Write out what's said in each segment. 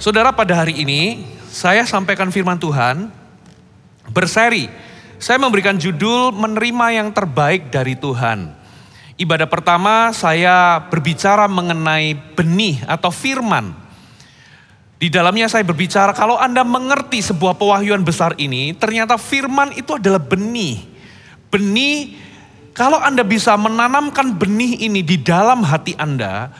Saudara, pada hari ini saya sampaikan firman Tuhan berseri. Saya memberikan judul menerima yang terbaik dari Tuhan. Ibadah pertama saya berbicara mengenai benih atau firman. Di dalamnya saya berbicara kalau Anda mengerti sebuah pewahyuan besar ini, ternyata firman itu adalah benih. Benih, kalau Anda bisa menanamkan benih ini di dalam hati Anda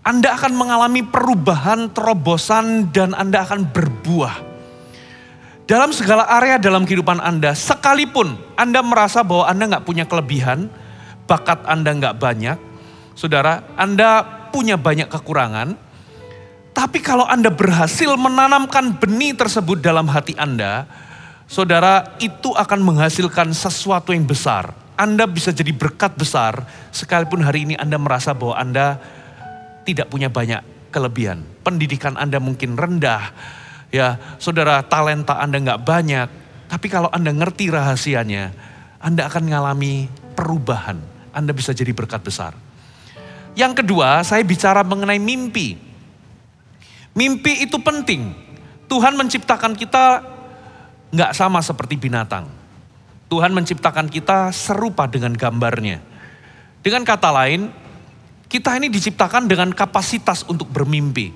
akan mengalami perubahan, terobosan, dan Anda akan berbuah. Dalam segala area dalam kehidupan Anda, sekalipun Anda merasa bahwa Anda nggak punya kelebihan, bakat Anda nggak banyak, saudara, Anda punya banyak kekurangan, tapi kalau Anda berhasil menanamkan benih tersebut dalam hati Anda, saudara, itu akan menghasilkan sesuatu yang besar. Anda bisa jadi berkat besar, sekalipun hari ini Anda merasa bahwa Anda tidak punya banyak kelebihan. Pendidikan Anda mungkin rendah, ya, saudara, talenta Anda nggak banyak. Tapi kalau Anda ngerti rahasianya, Anda akan mengalami perubahan. Anda bisa jadi berkat besar. Yang kedua, saya bicara mengenai mimpi. Mimpi itu penting. Tuhan menciptakan kita nggak sama seperti binatang. Tuhan menciptakan kita serupa dengan gambarnya. Dengan kata lain, kita ini diciptakan dengan kapasitas untuk bermimpi.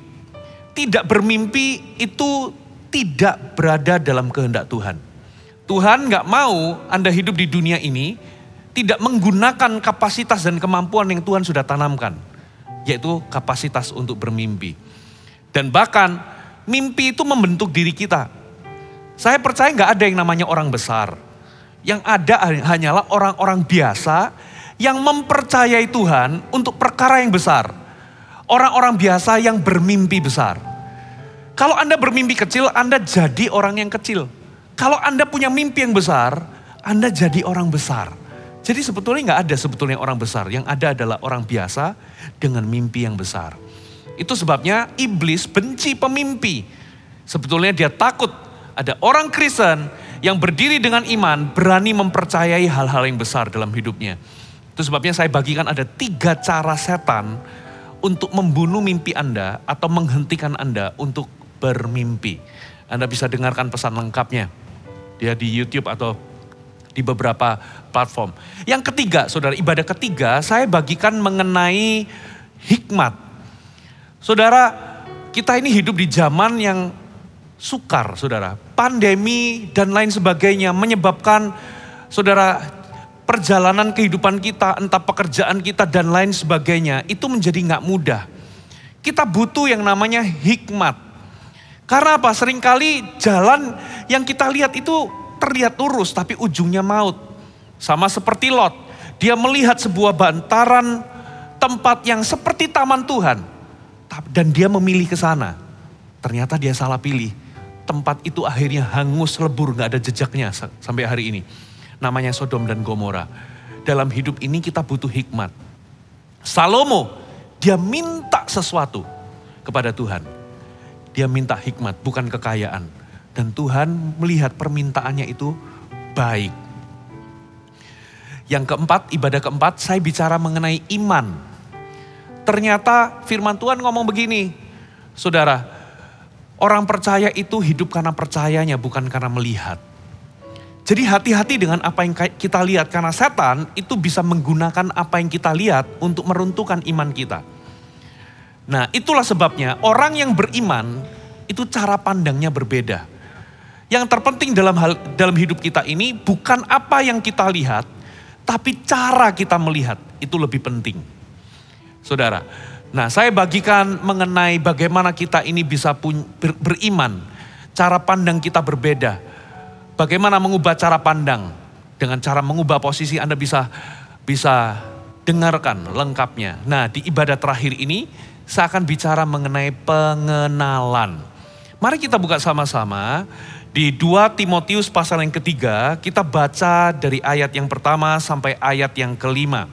Tidak bermimpi itu tidak berada dalam kehendak Tuhan. Tuhan gak mau Anda hidup di dunia ini tidak menggunakan kapasitas dan kemampuan yang Tuhan sudah tanamkan. Yaitu kapasitas untuk bermimpi. Dan bahkan mimpi itu membentuk diri kita. Saya percaya gak ada yang namanya orang besar. Yang ada hanyalah orang-orang biasa yang mempercayai Tuhan untuk perkara yang besar. Orang-orang biasa yang bermimpi besar. Kalau Anda bermimpi kecil, Anda jadi orang yang kecil. Kalau Anda punya mimpi yang besar, Anda jadi orang besar. Jadi sebetulnya nggak ada sebetulnya orang besar. Yang ada adalah orang biasa dengan mimpi yang besar. Itu sebabnya iblis benci pemimpi. Sebetulnya dia takut ada orang Kristen yang berdiri dengan iman, berani mempercayai hal-hal yang besar dalam hidupnya. Itu sebabnya saya bagikan ada 3 cara setan untuk membunuh mimpi Anda atau menghentikan Anda untuk bermimpi. Anda bisa dengarkan pesan lengkapnya dia di YouTube atau di beberapa platform. Yang ketiga, saudara, ibadah ketiga saya bagikan mengenai hikmat. Saudara, kita ini hidup di zaman yang sukar, saudara. Pandemi dan lain sebagainya menyebabkan, saudara, perjalanan kehidupan kita, entah pekerjaan kita dan lain sebagainya, itu menjadi nggak mudah. Kita butuh yang namanya hikmat. Karena apa? Seringkali jalan yang kita lihat itu terlihat lurus, tapi ujungnya maut. Sama seperti Lot, dia melihat sebuah bantaran tempat yang seperti taman Tuhan. Dan dia memilih ke sana. Ternyata dia salah pilih. Tempat itu akhirnya hangus, lebur, nggak ada jejaknya sampai hari ini. Namanya Sodom dan Gomora. Dalam hidup ini kita butuh hikmat. Salomo, dia minta sesuatu kepada Tuhan. Dia minta hikmat, bukan kekayaan. Dan Tuhan melihat permintaannya itu baik. Yang keempat, ibadah keempat, saya bicara mengenai iman. Ternyata firman Tuhan ngomong begini, saudara, orang percaya itu hidup karena percayanya, bukan karena melihat. Jadi hati-hati dengan apa yang kita lihat. Karena setan itu bisa menggunakan apa yang kita lihat untuk meruntuhkan iman kita. Nah, itulah sebabnya orang yang beriman itu cara pandangnya berbeda. Yang terpenting dalam hidup kita ini bukan apa yang kita lihat, tapi cara kita melihat itu lebih penting. Saudara, nah saya bagikan mengenai bagaimana kita ini bisa beriman. Cara pandang kita berbeda. Bagaimana mengubah cara pandang? Dengan cara mengubah posisi Anda bisa dengarkan lengkapnya. Nah, di ibadah terakhir ini saya akan bicara mengenai pengenalan. Mari kita buka sama-sama di 2 Timotius pasal yang ketiga. Kita baca dari ayat yang pertama sampai ayat yang kelima.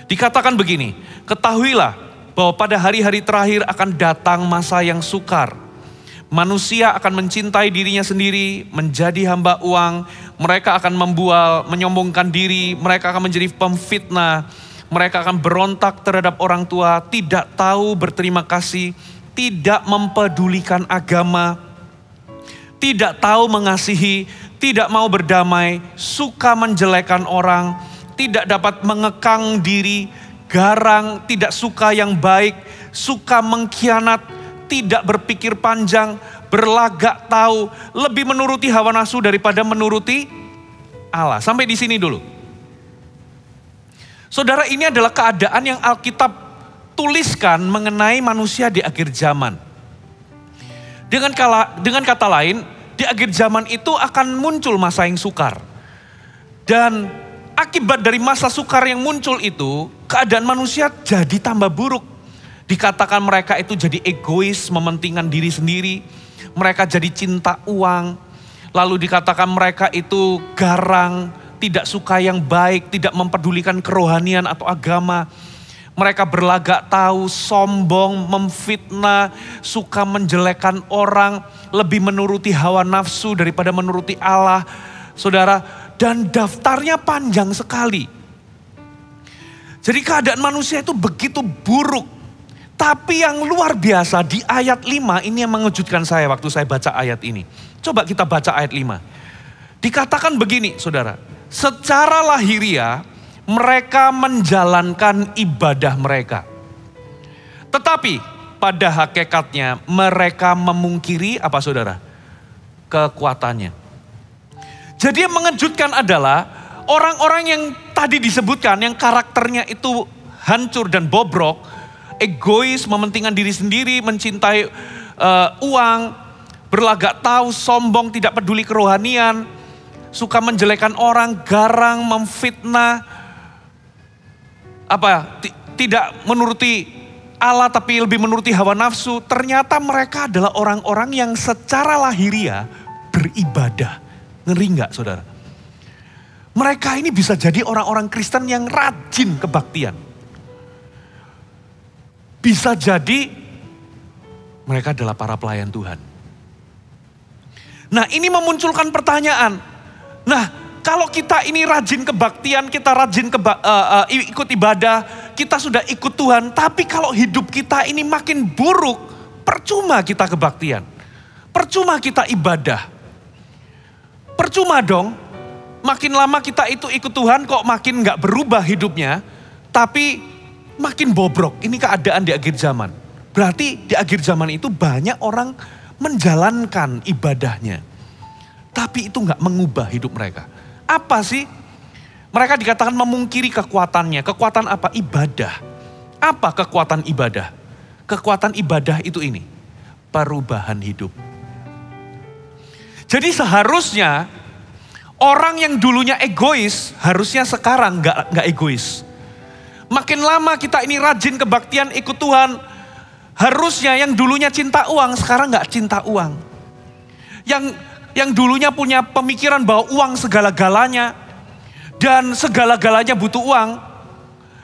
Dikatakan begini, ketahuilah bahwa pada hari-hari terakhir akan datang masa yang sukar. Manusia akan mencintai dirinya sendiri, menjadi hamba uang, mereka akan membual, menyombongkan diri, mereka akan menjadi pemfitnah, mereka akan berontak terhadap orang tua, tidak tahu berterima kasih, tidak mempedulikan agama, tidak tahu mengasihi, tidak mau berdamai, suka menjelekan orang, tidak dapat mengekang diri, garang, tidak suka yang baik, suka mengkhianat, tidak berpikir panjang, berlagak tahu, lebih menuruti hawa nafsu daripada menuruti Allah. Sampai di sini dulu. Saudara, ini adalah keadaan yang Alkitab tuliskan mengenai manusia di akhir zaman. Dengan kata lain, di akhir zaman itu akan muncul masa yang sukar. Dan akibat dari masa sukar yang muncul itu, keadaan manusia jadi tambah buruk. Dikatakan mereka itu jadi egois, mementingkan diri sendiri. Mereka jadi cinta uang. Lalu dikatakan mereka itu garang, tidak suka yang baik, tidak mempedulikan kerohanian atau agama. Mereka berlagak tahu, sombong, memfitnah, suka menjelekkan orang, lebih menuruti hawa nafsu daripada menuruti Allah. Saudara, dan daftarnya panjang sekali. Jadi keadaan manusia itu begitu buruk. Tapi yang luar biasa di ayat 5 ini yang mengejutkan saya waktu saya baca ayat ini. Coba kita baca ayat 5. Dikatakan begini, saudara. Secara lahiriah mereka menjalankan ibadah mereka. Tetapi pada hakikatnya mereka memungkiri apa saudara? Kekuatannya. Jadi yang mengejutkan adalah orang-orang yang tadi disebutkan yang karakternya itu hancur dan bobrok, egois, mementingkan diri sendiri, mencintai uang, berlagak tahu, sombong, tidak peduli kerohanian, suka menjelekan orang, garang, memfitnah, tidak menuruti Allah tapi lebih menuruti hawa nafsu. Ternyata mereka adalah orang-orang yang secara lahiriah beribadah. Ngeri nggak saudara? Mereka ini bisa jadi orang-orang Kristen yang rajin kebaktian. Bisa jadi mereka adalah para pelayan Tuhan. Nah, ini memunculkan pertanyaan. Nah, kalau kita ini rajin kebaktian, kita rajin ikut ibadah, kita sudah ikut Tuhan, tapi kalau hidup kita ini makin buruk, percuma kita kebaktian. Percuma kita ibadah. Percuma dong, makin lama kita itu ikut Tuhan kok makin gak berubah hidupnya, tapi makin bobrok. Ini keadaan di akhir zaman. Berarti di akhir zaman itu banyak orang menjalankan ibadahnya, tapi itu gak mengubah hidup mereka. Apa sih? Mereka dikatakan memungkiri kekuatannya. Kekuatan apa? Ibadah. Apa kekuatan ibadah? Kekuatan ibadah itu ini. Perubahan hidup. Jadi seharusnya orang yang dulunya egois, harusnya sekarang gak egois. Makin lama kita ini rajin kebaktian ikut Tuhan, harusnya yang dulunya cinta uang, sekarang gak cinta uang. Yang dulunya punya pemikiran bahwa uang segala-galanya dan segala-galanya butuh uang,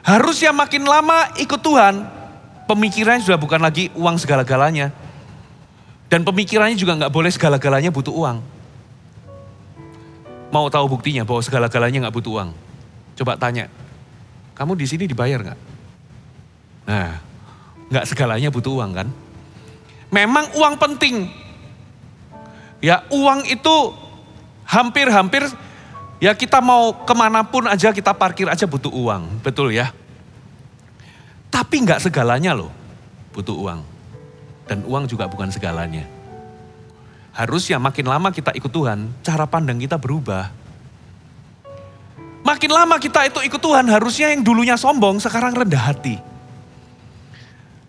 harusnya makin lama ikut Tuhan, pemikirannya sudah bukan lagi uang segala-galanya. Dan pemikirannya juga gak boleh segala-galanya butuh uang. Mau tahu buktinya bahwa segala-galanya gak butuh uang? Coba tanya, kamu di sini dibayar gak? Nah, gak segalanya butuh uang kan? Memang uang penting. Ya, uang itu hampir-hampir, ya kita mau kemanapun aja, kita parkir aja butuh uang. Betul ya? Tapi gak segalanya loh butuh uang. Dan uang juga bukan segalanya. Harusnya makin lama kita ikut Tuhan, cara pandang kita berubah. Makin lama kita itu ikut Tuhan, harusnya yang dulunya sombong sekarang rendah hati.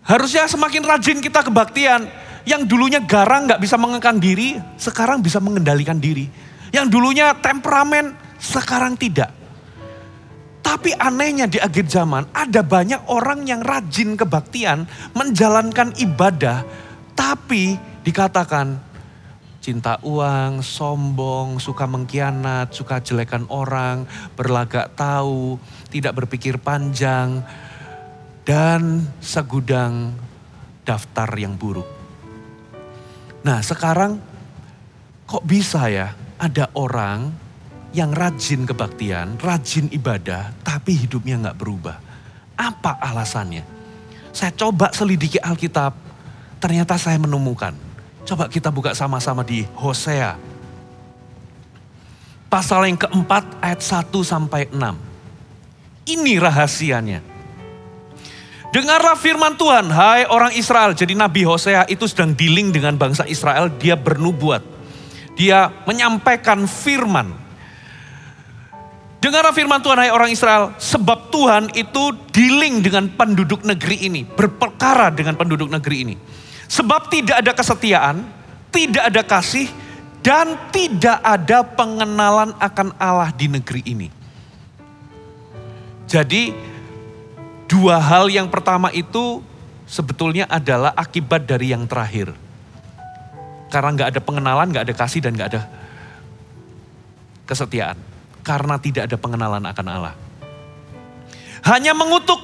Harusnya semakin rajin kita kebaktian, yang dulunya garang gak bisa mengekang diri, sekarang bisa mengendalikan diri. Yang dulunya temperamen, sekarang tidak. Tapi anehnya di akhir zaman, ada banyak orang yang rajin kebaktian, menjalankan ibadah, tapi dikatakan cinta uang, sombong, suka mengkhianat, suka jelekan orang, berlagak tahu, tidak berpikir panjang, dan segudang daftar yang buruk. Nah sekarang kok bisa ya ada orang yang rajin kebaktian, rajin ibadah, tapi hidupnya gak berubah. Apa alasannya? Saya coba selidiki Alkitab, ternyata saya menemukan. Coba kita buka sama-sama di Hosea. Pasal yang keempat ayat 1 sampai 6. Ini rahasianya. Dengarlah firman Tuhan, hai orang Israel. Jadi Nabi Hosea itu sedang dealing dengan bangsa Israel, dia bernubuat. Dia menyampaikan firman. Dengarlah firman Tuhan, hai orang Israel. Sebab Tuhan itu dealing dengan penduduk negeri ini. Berperkara dengan penduduk negeri ini. Sebab tidak ada kesetiaan, tidak ada kasih, dan tidak ada pengenalan akan Allah di negeri ini. Jadi dua hal yang pertama itu sebetulnya adalah akibat dari yang terakhir. Karena gak ada pengenalan, gak ada kasih, dan gak ada kesetiaan. Karena tidak ada pengenalan akan Allah. Hanya mengutuk,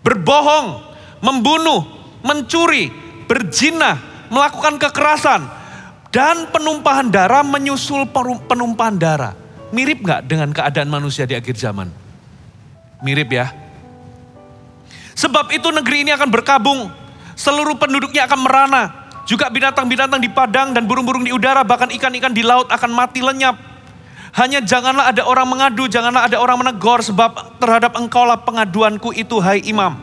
berbohong, membunuh, mencuri, berzina, melakukan kekerasan, dan penumpahan darah menyusul penumpahan darah. Mirip gak dengan keadaan manusia di akhir zaman? Mirip ya. Sebab itu negeri ini akan berkabung, seluruh penduduknya akan merana. Juga binatang-binatang di padang dan burung-burung di udara, bahkan ikan-ikan di laut akan mati lenyap. Hanya janganlah ada orang mengadu, janganlah ada orang menegur, sebab terhadap engkaulah pengaduanku itu, hai imam.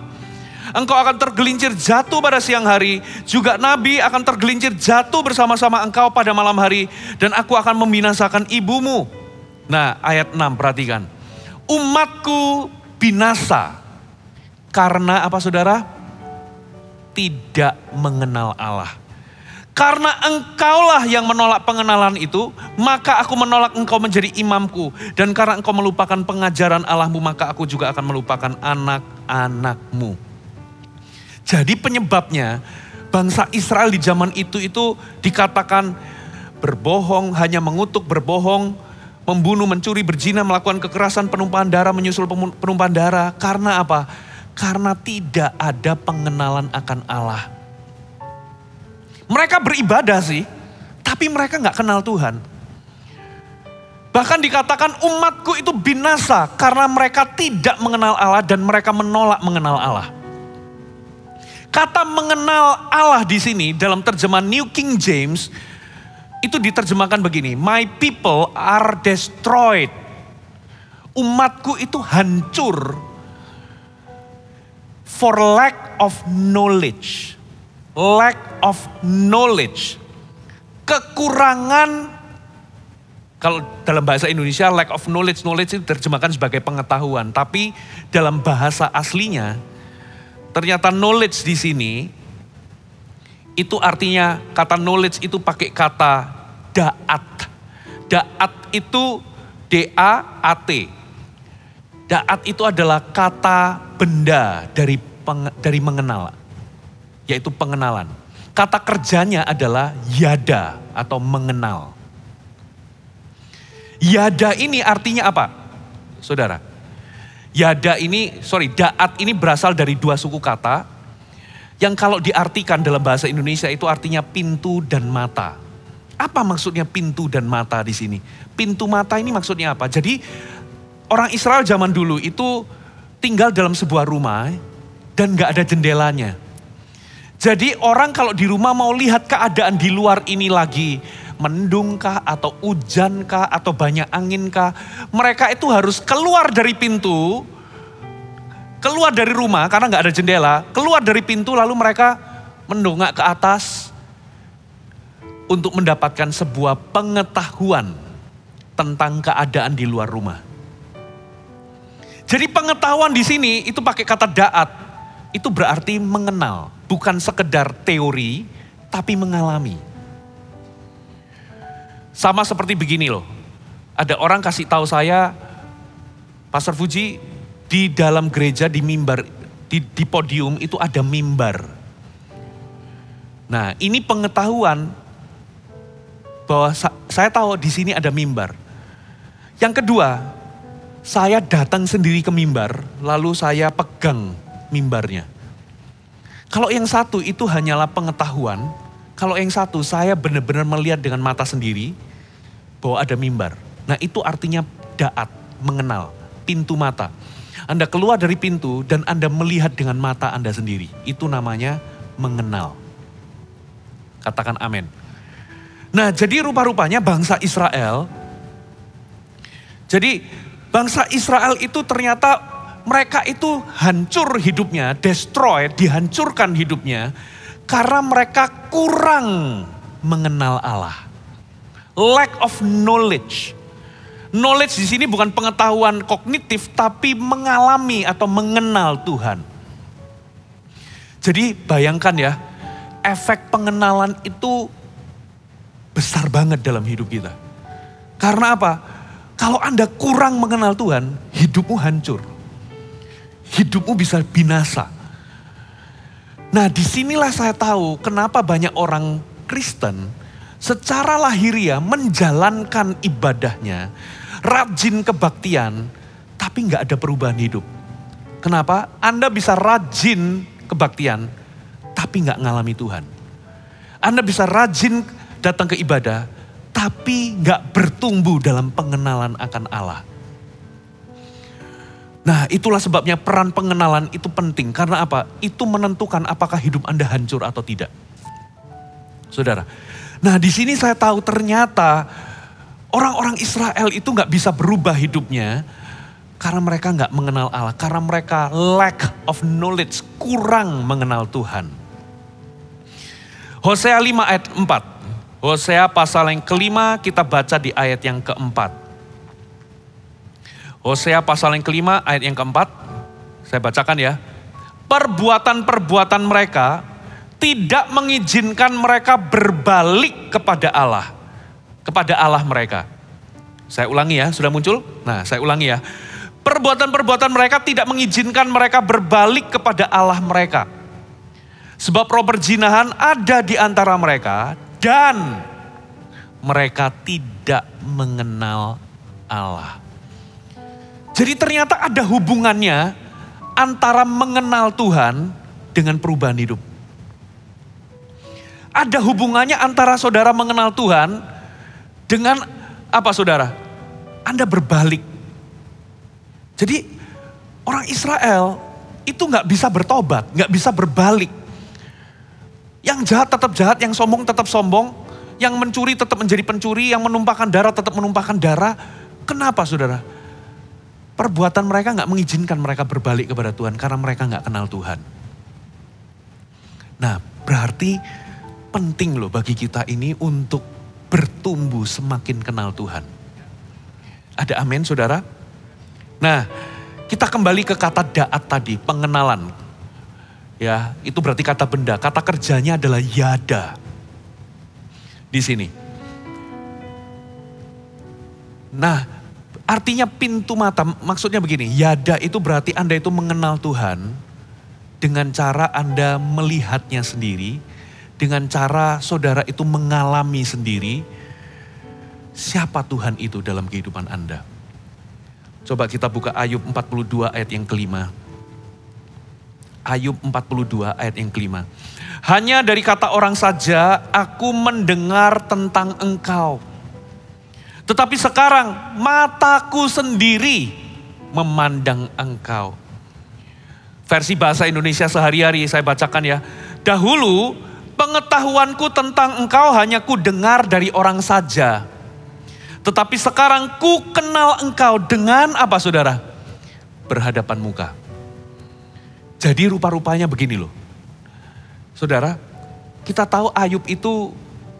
Engkau akan tergelincir jatuh pada siang hari, juga nabi akan tergelincir jatuh bersama-sama engkau pada malam hari, dan aku akan membinasakan ibumu. Nah, ayat 6 perhatikan. Umatku binasa. Karena apa saudara? Tidak mengenal Allah. Karena engkaulah yang menolak pengenalan itu, maka aku menolak engkau menjadi imamku. Dan karena engkau melupakan pengajaran Allahmu, maka aku juga akan melupakan anak-anakmu. Jadi penyebabnya bangsa Israel di zaman itu dikatakan berbohong, hanya mengutuk, berbohong, membunuh, mencuri, berzina, melakukan kekerasan, penumpahan darah, menyusul penumpahan darah. Karena apa? Karena tidak ada pengenalan akan Allah. Mereka beribadah sih, tapi mereka gak kenal Tuhan. Bahkan dikatakan umatku itu binasa karena mereka tidak mengenal Allah dan mereka menolak mengenal Allah. Kata mengenal Allah di sini dalam terjemahan New King James itu diterjemahkan begini, my people are destroyed. Umatku itu hancur for lack of knowledge. Lack of knowledge. Kekurangan, kalau dalam bahasa Indonesia lack of knowledge, knowledge itu diterjemahkan sebagai pengetahuan. Tapi dalam bahasa aslinya, ternyata knowledge di sini, itu artinya kata knowledge itu pakai kata da'at. Da'at itu D-A-A-T. Da'at itu adalah kata benda dari mengenal, yaitu pengenalan. Kata kerjanya adalah yada atau mengenal. Yada ini artinya apa? Saudara, da'at ini berasal dari dua suku kata yang kalau diartikan dalam bahasa Indonesia itu artinya pintu dan mata. Apa maksudnya pintu dan mata di sini? Pintu mata ini maksudnya apa? Jadi orang Israel zaman dulu itu tinggal dalam sebuah rumah dan gak ada jendelanya. Jadi orang kalau di rumah mau lihat keadaan di luar ini lagi, mendung kah atau hujan kah atau banyak angin kah, mereka itu harus keluar dari pintu, keluar dari rumah karena gak ada jendela, keluar dari pintu lalu mereka mendongak ke atas untuk mendapatkan sebuah pengetahuan tentang keadaan di luar rumah. Jadi pengetahuan di sini itu pakai kata da'at, itu berarti mengenal, bukan sekedar teori, tapi mengalami. Sama seperti begini loh, ada orang kasih tahu saya, Pastor Fuji, di dalam gereja di mimbar, di podium itu ada mimbar. Nah, ini pengetahuan bahwa saya tahu di sini ada mimbar. Yang kedua, saya datang sendiri ke mimbar, lalu saya pegang mimbarnya. Kalau yang satu itu hanyalah pengetahuan, kalau yang satu saya benar-benar melihat dengan mata sendiri bahwa ada mimbar. Nah, itu artinya da'at, mengenal, pintu mata. Anda keluar dari pintu dan Anda melihat dengan mata Anda sendiri. Itu namanya mengenal. Katakan amin. Nah, jadi rupa-rupanya bangsa Israel, itu ternyata mereka itu hancur hidupnya, dihancurkan hidupnya, karena mereka kurang mengenal Allah. Lack of knowledge. Knowledge di sini bukan pengetahuan kognitif, tapi mengalami atau mengenal Tuhan. Jadi bayangkan ya, efek pengenalan itu besar banget dalam hidup kita. Karena apa? Kalau Anda kurang mengenal Tuhan, hidupmu hancur. Hidupmu bisa binasa. Nah, disinilah saya tahu kenapa banyak orang Kristen secara lahiriah menjalankan ibadahnya, rajin kebaktian, tapi nggak ada perubahan hidup. Kenapa? Anda bisa rajin kebaktian, tapi nggak ngalami Tuhan. Anda bisa rajin datang ke ibadah, tapi nggak bertumbuh dalam pengenalan akan Allah. Nah, itulah sebabnya peran pengenalan itu penting. Karena apa? Itu menentukan apakah hidup Anda hancur atau tidak. Saudara. Nah, di sini saya tahu ternyata orang-orang Israel itu nggak bisa berubah hidupnya karena mereka nggak mengenal Allah. Karena mereka lack of knowledge, kurang mengenal Tuhan. Hosea 5 ayat 4. Hosea pasal yang kelima, kita baca di ayat yang keempat. Hosea pasal yang kelima ayat yang keempat, saya bacakan ya. Perbuatan-perbuatan mereka tidak mengizinkan mereka berbalik kepada Allah mereka. Saya ulangi ya, sudah muncul? Nah, saya ulangi ya. Perbuatan-perbuatan mereka tidak mengizinkan mereka berbalik kepada Allah mereka. Sebab roh perzinahan ada di antara mereka dan mereka tidak mengenal Allah. Jadi ternyata ada hubungannya antara mengenal Tuhan dengan perubahan hidup. Ada hubungannya antara saudara mengenal Tuhan dengan apa saudara? Anda berbalik. Jadi orang Israel itu gak bisa bertobat, gak bisa berbalik. Yang jahat tetap jahat, yang sombong tetap sombong, yang mencuri tetap menjadi pencuri, yang menumpahkan darah tetap menumpahkan darah. Kenapa saudara? Perbuatan mereka gak mengizinkan mereka berbalik kepada Tuhan karena mereka gak kenal Tuhan. Nah, berarti penting loh bagi kita ini untuk bertumbuh semakin kenal Tuhan. Ada amin saudara? Nah, kita kembali ke kata da'at tadi, pengenalan. Ya, itu berarti kata benda. Kata kerjanya adalah yada. Di sini. Nah, artinya pintu mata. Maksudnya begini, yada itu berarti Anda itu mengenal Tuhan dengan cara Anda melihatnya sendiri, dengan cara saudara itu mengalami sendiri siapa Tuhan itu dalam kehidupan Anda. Coba kita buka Ayub 42 ayat yang kelima. Ayub 42 ayat yang kelima. Hanya dari kata orang saja aku mendengar tentang engkau. Tetapi sekarang mataku sendiri memandang engkau. Versi bahasa Indonesia sehari-hari saya bacakan ya. Dahulu pengetahuanku tentang engkau hanya ku dengar dari orang saja. Tetapi sekarang ku kenal engkau dengan apa saudara? Berhadapan muka. Jadi rupa-rupanya begini loh. Saudara, kita tahu Ayub itu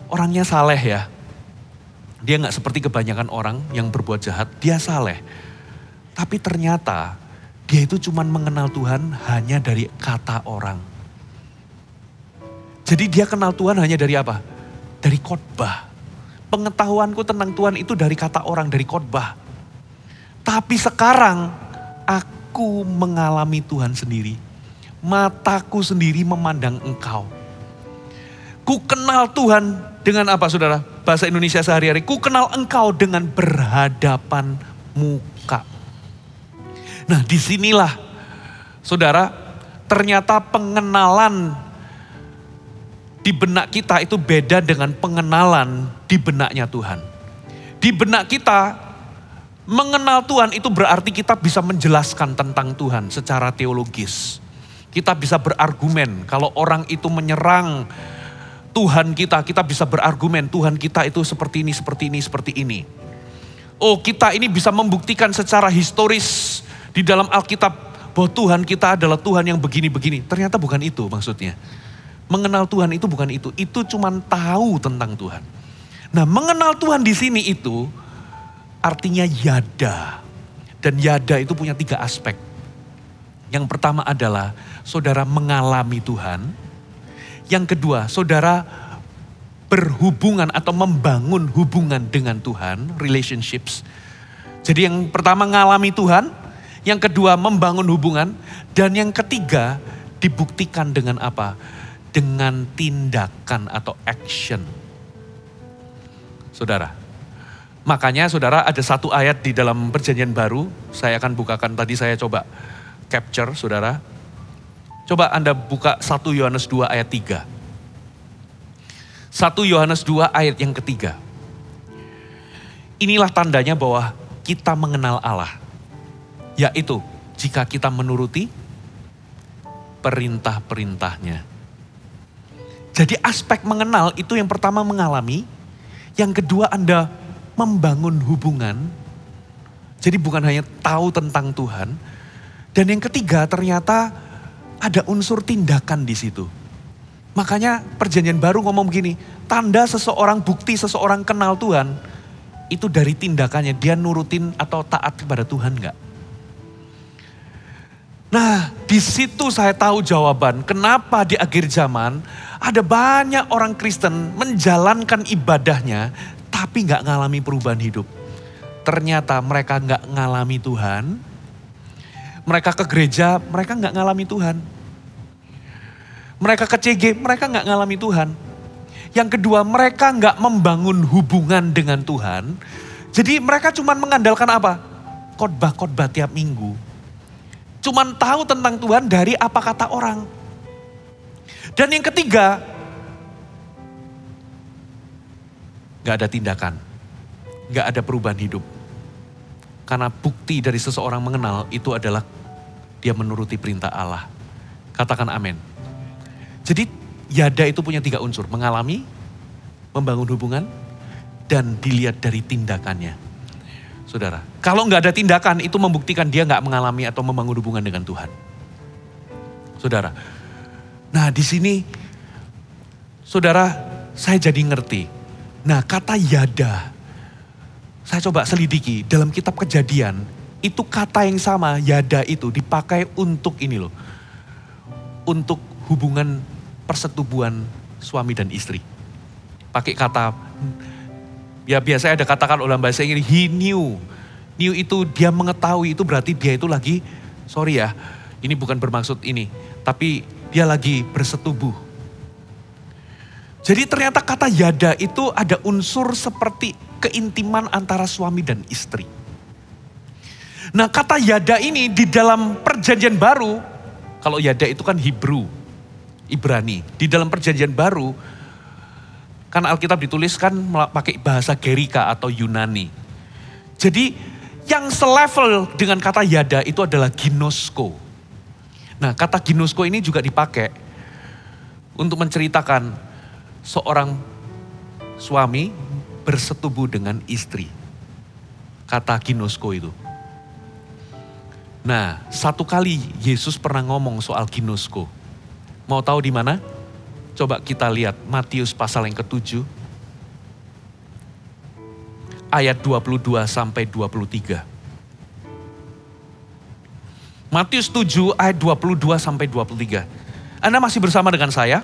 orangnya saleh ya. Dia gak seperti kebanyakan orang yang berbuat jahat, dia saleh. Tapi ternyata dia itu cuma mengenal Tuhan hanya dari kata orang. Jadi dia kenal Tuhan hanya dari apa? Dari khotbah. Pengetahuanku tentang Tuhan itu dari kata orang, dari khotbah. Tapi sekarang aku mengalami Tuhan sendiri. Mataku sendiri memandang engkau. Ku kenal Tuhan dengan apa saudara? Bahasa Indonesia sehari-hari. Ku kenal engkau dengan berhadapan muka. Nah disinilah saudara, ternyata pengenalan di benak kita itu beda dengan pengenalan di benaknya Tuhan. Di benak kita, mengenal Tuhan itu berarti kita bisa menjelaskan tentang Tuhan secara teologis. Kita bisa berargumen kalau orang itu menyerang Tuhan kita bisa berargumen, Tuhan kita itu seperti ini, seperti ini, seperti ini. Oh, kita ini bisa membuktikan secara historis di dalam Alkitab bahwa Tuhan kita adalah Tuhan yang begini-begini. Ternyata bukan itu maksudnya. Mengenal Tuhan itu bukan itu cuman tahu tentang Tuhan. Nah, mengenal Tuhan di sini itu artinya yada. Dan yada itu punya 3 aspek. Yang pertama adalah saudara mengalami Tuhan. Yang kedua, saudara berhubungan atau membangun hubungan dengan Tuhan, relationships. Jadi yang pertama mengalami Tuhan, yang kedua membangun hubungan, dan yang ketiga dibuktikan dengan apa? Dengan tindakan atau action. Saudara, makanya saudara ada satu ayat di dalam Perjanjian Baru, saya akan bukakan, tadi saya coba capture saudara. Coba Anda buka 1 Yohanes 2 ayat 3. 1 Yohanes 2 ayat yang ketiga. Inilah tandanya bahwa kita mengenal Allah. Yaitu jika kita menuruti perintah-perintahnya. Jadi aspek mengenal itu yang pertama mengalami. Yang kedua Anda membangun hubungan. Jadi bukan hanya tahu tentang Tuhan. Dan yang ketiga ternyata ada unsur tindakan di situ. Makanya Perjanjian Baru ngomong begini, tanda seseorang, bukti seseorang kenal Tuhan, itu dari tindakannya, dia nurutin atau taat kepada Tuhan enggak. Nah, di situ saya tahu jawaban kenapa di akhir zaman ada banyak orang Kristen menjalankan ibadahnya, tapi enggak ngalami perubahan hidup. Ternyata mereka enggak ngalami Tuhan. Mereka ke gereja, mereka enggak ngalami Tuhan. Mereka ke CG, mereka enggak ngalami Tuhan. Yang kedua, mereka enggak membangun hubungan dengan Tuhan. Jadi mereka cuma mengandalkan apa? Khotbah-khotbah tiap minggu. Cuman tahu tentang Tuhan dari apa kata orang. Dan yang ketiga, enggak ada tindakan. Enggak ada perubahan hidup. Karena bukti dari seseorang mengenal itu adalah dia menuruti perintah Allah. Katakan amin. Jadi yada itu punya 3 unsur. Mengalami, membangun hubungan, dan dilihat dari tindakannya. Saudara, kalau nggak ada tindakan itu membuktikan dia nggak mengalami atau membangun hubungan dengan Tuhan. Saudara, nah di sini, saudara, saya jadi ngerti. Nah kata yada, saya coba selidiki dalam kitab Kejadian, itu kata yang sama, yada itu dipakai untuk ini loh. Untuk hubungan persetubuhan suami dan istri. Pakai kata, ya biasanya ada katakan dalam bahasa Inggris, he knew. Knew itu dia mengetahui, itu berarti dia itu lagi, sorry ya, ini bukan bermaksud ini. Tapi dia lagi bersetubuh. Jadi ternyata kata yada itu ada unsur seperti keintiman antara suami dan istri. Nah kata yada ini di dalam Perjanjian Baru, kalau yada itu kan Hebrew, Ibrani. Di dalam Perjanjian Baru, kan Alkitab dituliskan pakai bahasa Gerika atau Yunani. Jadi yang selevel dengan kata yada itu adalah ginosko. Nah kata ginosko ini juga dipakai untuk menceritakan seorang suami bersetubuh dengan istri. Kata ginosko itu. Nah, satu kali Yesus pernah ngomong soal ginosko. Mau tahu di mana? Coba kita lihat Matius pasal yang ke-7. Ayat 22 sampai 23. Matius 7 ayat 22 sampai 23. Anda masih bersama dengan saya?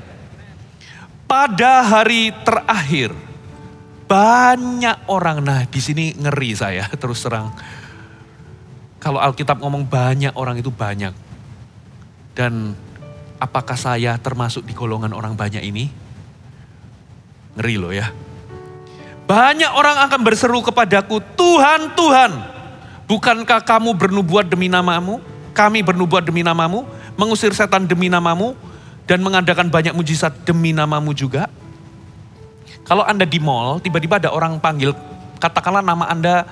Pada hari terakhir banyak orang, nah di sini ngeri saya terus terang. Kalau Alkitab ngomong banyak orang itu banyak. Dan apakah saya termasuk di golongan orang banyak ini? Ngeri loh ya. Banyak orang akan berseru kepadaku, Tuhan, Tuhan, bukankah kamu bernubuat demi namamu? Kami bernubuat demi namamu, mengusir setan demi namamu, dan mengadakan banyak mujizat demi namamu juga. Kalau Anda di mall, tiba-tiba ada orang panggil, katakanlah nama Anda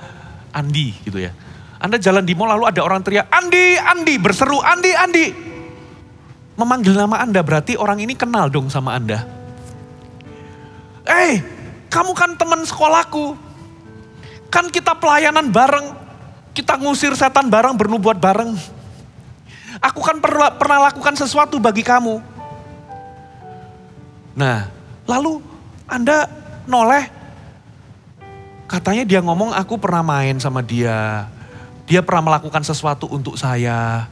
Andi gitu ya. Anda jalan di mall lalu ada orang teriak, Andi, Andi, berseru, Andi, Andi. Memanggil nama Anda berarti orang ini kenal dong sama Anda. kamu kan teman sekolahku. Kan kita pelayanan bareng, kita ngusir setan bareng, bernubuat bareng. Aku kan pernah lakukan sesuatu bagi kamu. Nah, lalu Anda noleh, katanya dia ngomong aku pernah main sama dia. Dia pernah melakukan sesuatu untuk saya.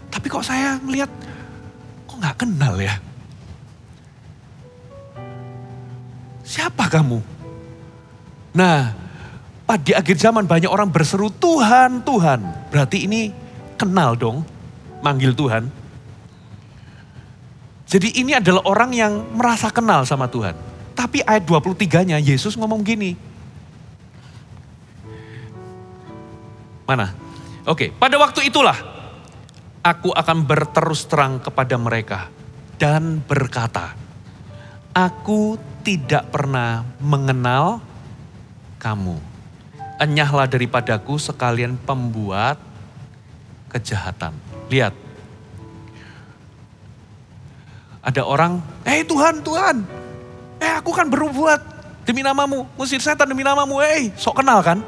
Tapi kok saya ngelihat, kok gak kenal ya? Siapa kamu? Nah, di akhir zaman banyak orang berseru Tuhan, Tuhan. Berarti ini kenal dong, manggil Tuhan. Jadi ini adalah orang yang merasa kenal sama Tuhan. Tapi ayat 23-nya Yesus ngomong gini. Mana? Oke, pada waktu itulah aku akan berterus terang kepada mereka dan berkata, aku tidak pernah mengenal kamu. Enyahlah daripadaku sekalian pembuat kejahatan. Lihat. Ada orang, Tuhan, aku kan berbuat demi namamu, ngusir setan demi namamu, sok kenal kan?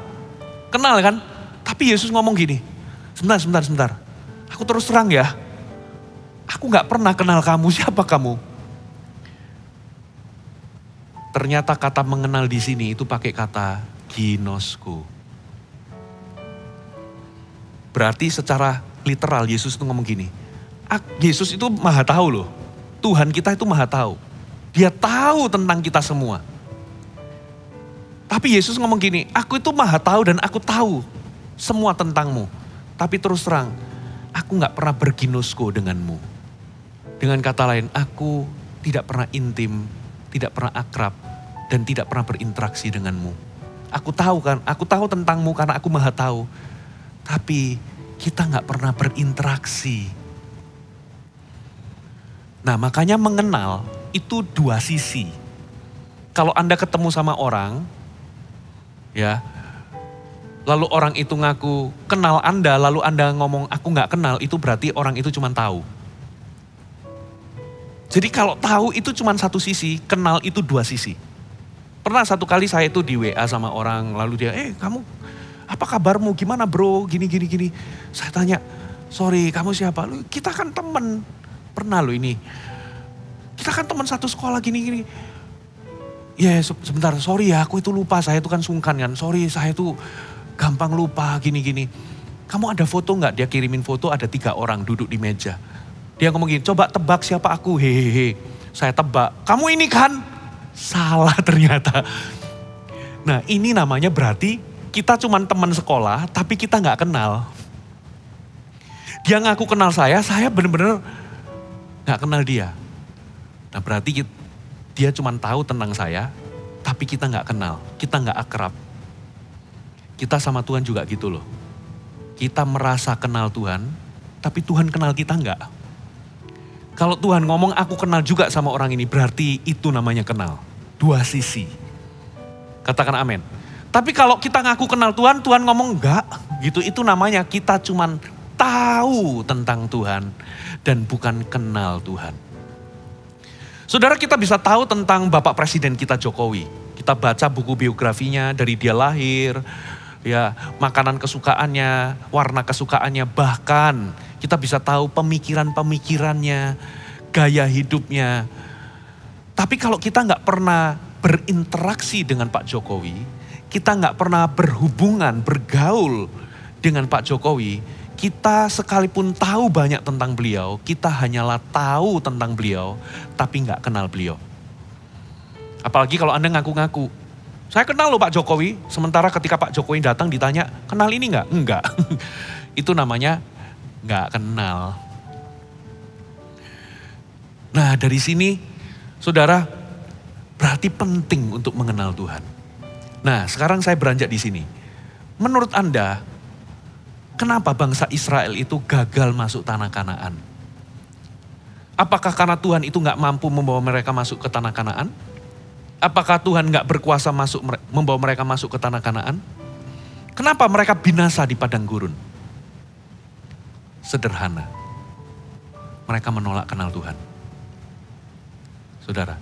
Kenal kan? Tapi Yesus ngomong gini, sebentar. Aku terus terang ya, aku gak pernah kenal kamu, siapa kamu? Ternyata kata mengenal di sini itu pakai kata ginosku. Berarti secara literal Yesus itu ngomong gini, Yesus itu maha tahu loh. Tuhan kita itu maha tahu. Dia tahu tentang kita semua. Tapi Yesus ngomong gini, aku itu maha tahu dan aku tahu semua tentangmu. Tapi terus terang, aku gak pernah berginosko denganmu. Dengan kata lain, aku tidak pernah intim, tidak pernah akrab, dan tidak pernah berinteraksi denganmu. Aku tahu tentangmu karena aku maha tahu. Tapi kita gak pernah berinteraksi. Nah, makanya mengenal itu dua sisi. Kalau Anda ketemu sama orang, ya, lalu orang itu ngaku kenal Anda, lalu Anda ngomong aku gak kenal, itu berarti orang itu cuma tahu. Jadi kalau tahu itu cuma satu sisi, kenal itu dua sisi. Pernah satu kali saya itu di WA sama orang, lalu dia, kamu apa kabarmu, gimana bro, gini. Saya tanya, sorry kamu siapa? Kita kan temen. Pernah loh ini, kita kan teman satu sekolah gini. Ya sebentar, sorry ya aku itu lupa, saya itu kan sungkan kan. Sorry saya itu gampang lupa gini. Kamu ada foto gak? Dia kirimin foto ada 3 orang duduk di meja. Dia ngomong gini, coba tebak siapa aku, hehehe. Saya tebak, kamu ini kan? Salah ternyata. Nah ini namanya berarti kita cuman teman sekolah tapi kita gak kenal. Dia ngaku kenal saya bener-bener gak kenal dia. Nah berarti dia cuma tahu tentang saya, tapi kita gak kenal, kita gak akrab. Kita sama Tuhan juga gitu loh. Kita merasa kenal Tuhan, tapi Tuhan kenal kita enggak. Kalau Tuhan ngomong aku kenal juga sama orang ini, berarti itu namanya kenal. Dua sisi. Katakan amin. Tapi kalau kita ngaku kenal Tuhan, Tuhan ngomong enggak, gitu, itu namanya kita cuman tahu tentang Tuhan dan bukan kenal Tuhan. Saudara, kita bisa tahu tentang Bapak Presiden kita Jokowi. Kita baca buku biografinya dari dia lahir, ya, makanan kesukaannya, warna kesukaannya, bahkan kita bisa tahu pemikiran-pemikirannya, gaya hidupnya. Tapi kalau kita nggak pernah berinteraksi dengan Pak Jokowi, kita nggak pernah berhubungan, bergaul dengan Pak Jokowi, kita sekalipun tahu banyak tentang beliau, kita hanyalah tahu tentang beliau, tapi nggak kenal beliau. Apalagi kalau Anda ngaku-ngaku, saya kenal loh Pak Jokowi, sementara ketika Pak Jokowi datang ditanya, kenal ini nggak? Enggak. Itu namanya nggak kenal. Nah dari sini, saudara, berarti penting untuk mengenal Tuhan. Nah sekarang saya beranjak di sini. Menurut Anda, kenapa bangsa Israel itu gagal masuk tanah Kanaan? Apakah karena Tuhan itu gak mampu membawa mereka masuk ke tanah Kanaan? Apakah Tuhan gak berkuasa membawa mereka masuk ke tanah Kanaan? Kenapa mereka binasa di padang gurun? Sederhana. Mereka menolak kenal Tuhan. Saudara,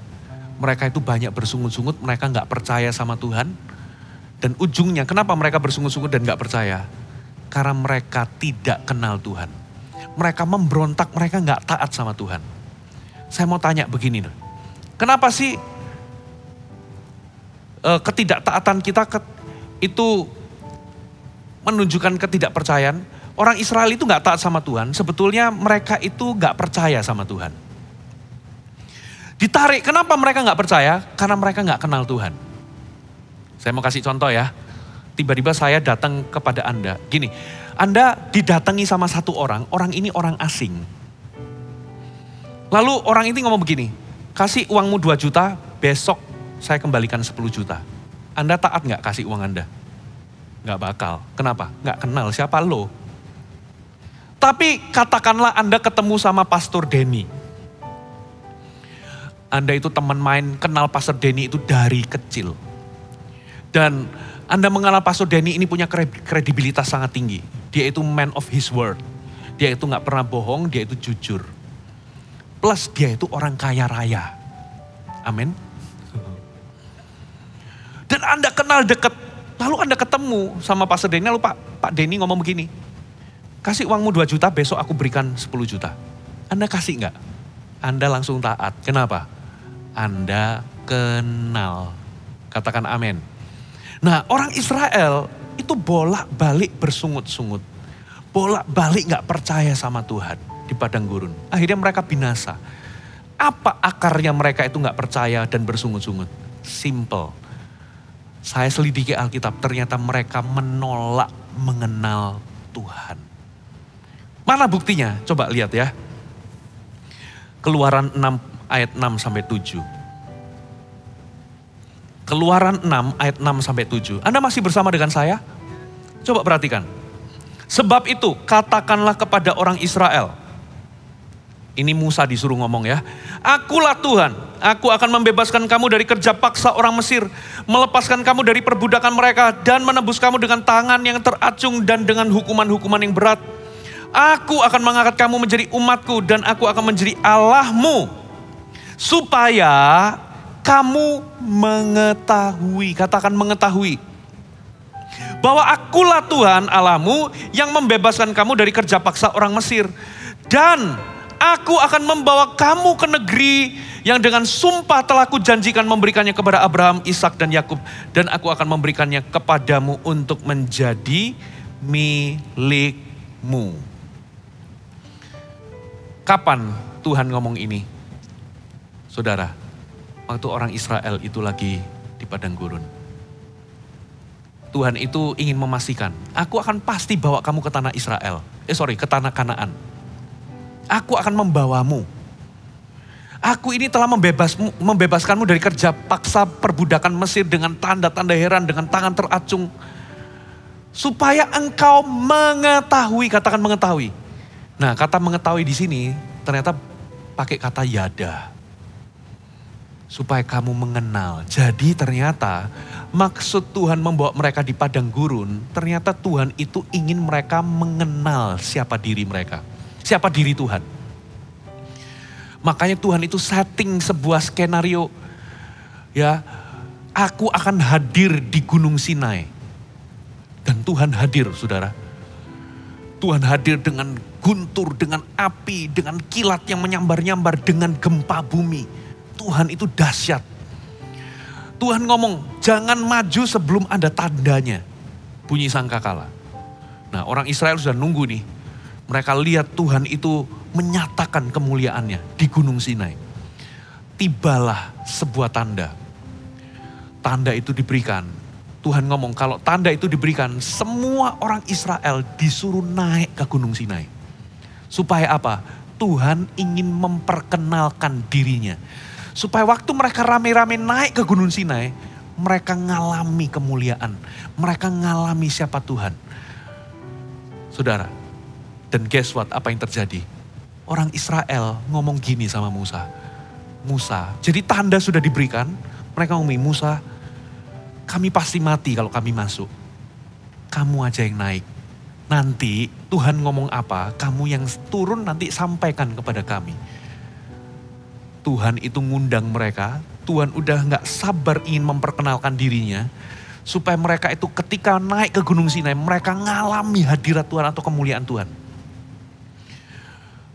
Mereka itu banyak bersungut-sungut, mereka nggak percaya sama Tuhan. Dan ujungnya kenapa mereka bersungut-sungut dan nggak percaya? Karena mereka tidak kenal Tuhan. Mereka memberontak, mereka nggak taat sama Tuhan. Saya mau tanya begini, kenapa sih ketidaktaatan kita itu menunjukkan ketidakpercayaan? Orang Israel itu nggak taat sama Tuhan, sebetulnya mereka itu nggak percaya sama Tuhan. Ditarik, kenapa mereka nggak percaya? Karena mereka nggak kenal Tuhan. Saya mau kasih contoh ya. Tiba-tiba saya datang kepada Anda. Gini, Anda didatangi sama satu orang ini orang asing. Lalu orang ini ngomong begini, kasih uangmu 2 juta, besok saya kembalikan 10 juta. Anda taat nggak kasih uang Anda? Nggak bakal. Kenapa? Nggak kenal siapa lo. Tapi katakanlah Anda ketemu sama Pastor Denny. Anda itu teman main, kenal Pastor Denny itu dari kecil. Dan Anda mengenal Pastor Denny ini punya kredibilitas sangat tinggi. Dia itu man of his word. Dia itu gak pernah bohong, dia itu jujur. Plus dia itu orang kaya raya. Amin. Dan Anda kenal dekat. Lalu Anda ketemu sama Pastor Denny, lalu Pak Denny ngomong begini. Kasih uangmu 2 juta, besok aku berikan 10 juta. Anda kasih gak? Anda langsung taat. Kenapa? Anda kenal. Katakan amin. Nah, orang Israel itu bolak-balik bersungut-sungut. Bolak-balik gak percaya sama Tuhan di padang gurun. Akhirnya mereka binasa. Apa akarnya mereka itu gak percaya dan bersungut-sungut? Simple. Saya selidiki Alkitab, ternyata mereka menolak mengenal Tuhan. Mana buktinya? Coba lihat ya. Keluaran 6 ayat 6 sampai 7. Keluaran 6 ayat 6 sampai 7. Anda masih bersama dengan saya? Coba perhatikan. Sebab itu katakanlah kepada orang Israel. Ini Musa disuruh ngomong ya. Akulah Tuhan, aku akan membebaskan kamu dari kerja paksa orang Mesir. Melepaskan kamu dari perbudakan mereka dan menebus kamu dengan tangan yang teracung dan dengan hukuman-hukuman yang berat. Aku akan mengangkat kamu menjadi umatku dan aku akan menjadi Allahmu. Supaya kamu mengetahui, katakan mengetahui. Bahwa akulah Tuhan Allahmu yang membebaskan kamu dari kerja paksa orang Mesir. Dan aku akan membawa kamu ke negeri yang dengan sumpah telah kujanjikan memberikannya kepada Abraham, Ishak dan Yakub. Dan aku akan memberikannya kepadamu untuk menjadi milikmu. Kapan Tuhan ngomong ini? Saudara, waktu orang Israel itu lagi di padang gurun. Tuhan itu ingin memastikan, aku akan pasti bawa kamu ke tanah Israel. Ke tanah Kanaan. Aku akan membawamu. Aku ini telah membebaskanmu dari kerja paksa perbudakan Mesir dengan tanda-tanda heran, dengan tangan teracung. Supaya engkau mengetahui, katakan mengetahui. Nah, kata mengetahui di sini ternyata pakai kata yada. Supaya kamu mengenal. Jadi ternyata maksud Tuhan membawa mereka di padang gurun, ternyata Tuhan itu ingin mereka mengenal siapa diri mereka. Siapa diri Tuhan. Makanya Tuhan itu setting sebuah skenario. Ya, aku akan hadir di Gunung Sinai. Dan Tuhan hadir, saudara. Tuhan hadir dengan guntur, dengan api, dengan kilat yang menyambar-nyambar, dengan gempa bumi. Tuhan itu dahsyat. Tuhan ngomong, jangan maju sebelum ada tandanya. Bunyi sangkakala. Nah, orang Israel sudah nunggu nih. Mereka lihat Tuhan itu menyatakan kemuliaannya di Gunung Sinai. Tibalah sebuah tanda. Tanda itu diberikan. Tuhan ngomong, kalau tanda itu diberikan, semua orang Israel disuruh naik ke Gunung Sinai. Supaya apa? Tuhan ingin memperkenalkan dirinya. Supaya waktu mereka rame-rame naik ke Gunung Sinai, mereka ngalami kemuliaan. Mereka ngalami siapa Tuhan. Saudara, dan guess what, apa yang terjadi? Orang Israel ngomong gini sama Musa. Musa, jadi tanda sudah diberikan, mereka ngomong, Musa, kami pasti mati kalau kami masuk. Kamu aja yang naik. Nanti Tuhan ngomong apa, kamu yang turun nanti sampaikan kepada kami. Tuhan itu ngundang mereka, Tuhan udah gak sabar ingin memperkenalkan dirinya. Supaya mereka itu ketika naik ke Gunung Sinai, mereka ngalami hadirat Tuhan atau kemuliaan Tuhan.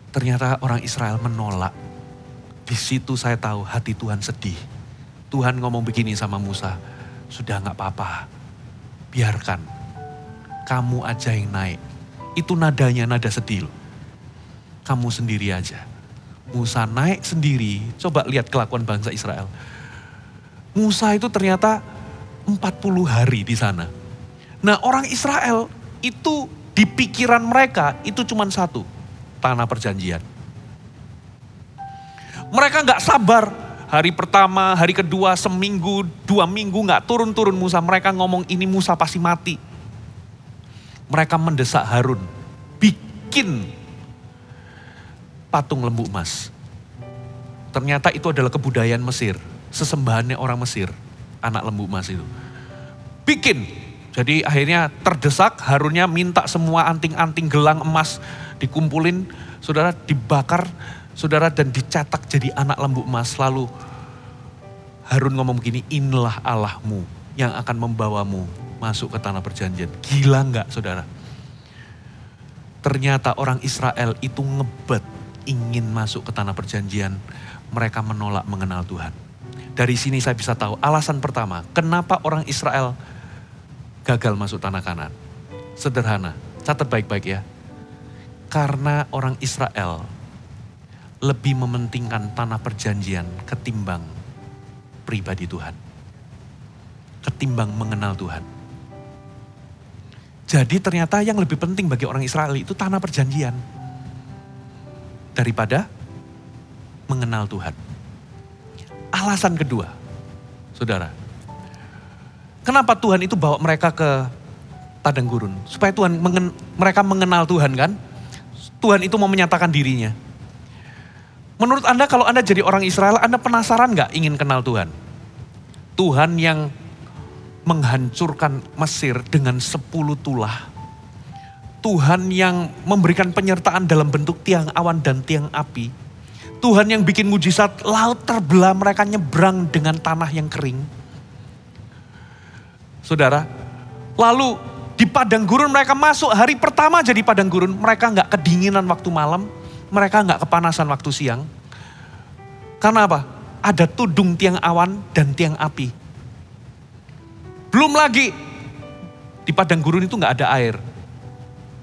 Ternyata orang Israel menolak. Di situ saya tahu hati Tuhan sedih. Tuhan ngomong begini sama Musa, sudah gak apa-apa, biarkan kamu aja yang naik. Itu nadanya nada sedih loh. Kamu sendiri aja. Musa naik sendiri, coba lihat kelakuan bangsa Israel. Musa itu ternyata 40 hari di sana. Nah orang Israel itu di pikiran mereka itu cuma satu, tanah perjanjian. Mereka gak sabar, hari pertama, hari kedua, seminggu, 2 minggu gak turun-turun Musa. Mereka ngomong ini Musa pasti mati. Mereka mendesak Harun, bikin patung lembu emas. Ternyata itu adalah kebudayaan Mesir, sesembahannya orang Mesir. Anak lembu emas itu. Bikin. Jadi akhirnya terdesak, Harunnya minta semua anting-anting gelang emas dikumpulin, saudara, dibakar, saudara, dan dicetak jadi anak lembu emas. Lalu Harun ngomong begini, inilah Allahmu yang akan membawamu masuk ke tanah perjanjian. Gila enggak saudara? Ternyata orang Israel itu ngebet ingin masuk ke tanah perjanjian. Mereka menolak mengenal Tuhan. Dari sini saya bisa tahu alasan pertama, kenapa orang Israel gagal masuk tanah Kanaan. Sederhana, catat baik-baik ya. Karena orang Israel lebih mementingkan tanah perjanjian ketimbang pribadi Tuhan. Ketimbang mengenal Tuhan. Jadi ternyata yang lebih penting bagi orang Israel itu tanah perjanjian. Daripada mengenal Tuhan. Alasan kedua, saudara. Kenapa Tuhan itu bawa mereka ke padang gurun? Supaya mereka mengenal Tuhan kan? Tuhan itu mau menyatakan dirinya. Menurut Anda kalau Anda jadi orang Israel, Anda penasaran gak ingin kenal Tuhan? Tuhan yang menghancurkan Mesir dengan 10 tulah. Tuhan yang memberikan penyertaan dalam bentuk tiang awan dan tiang api. Tuhan yang bikin mujizat, laut terbelah, mereka nyebrang dengan tanah yang kering. Saudara, lalu di padang gurun mereka masuk, hari pertama jadi padang gurun, mereka gak kedinginan waktu malam, mereka gak kepanasan waktu siang. Karena apa? Ada tudung tiang awan dan tiang api. Belum lagi, di padang gurun itu gak ada air.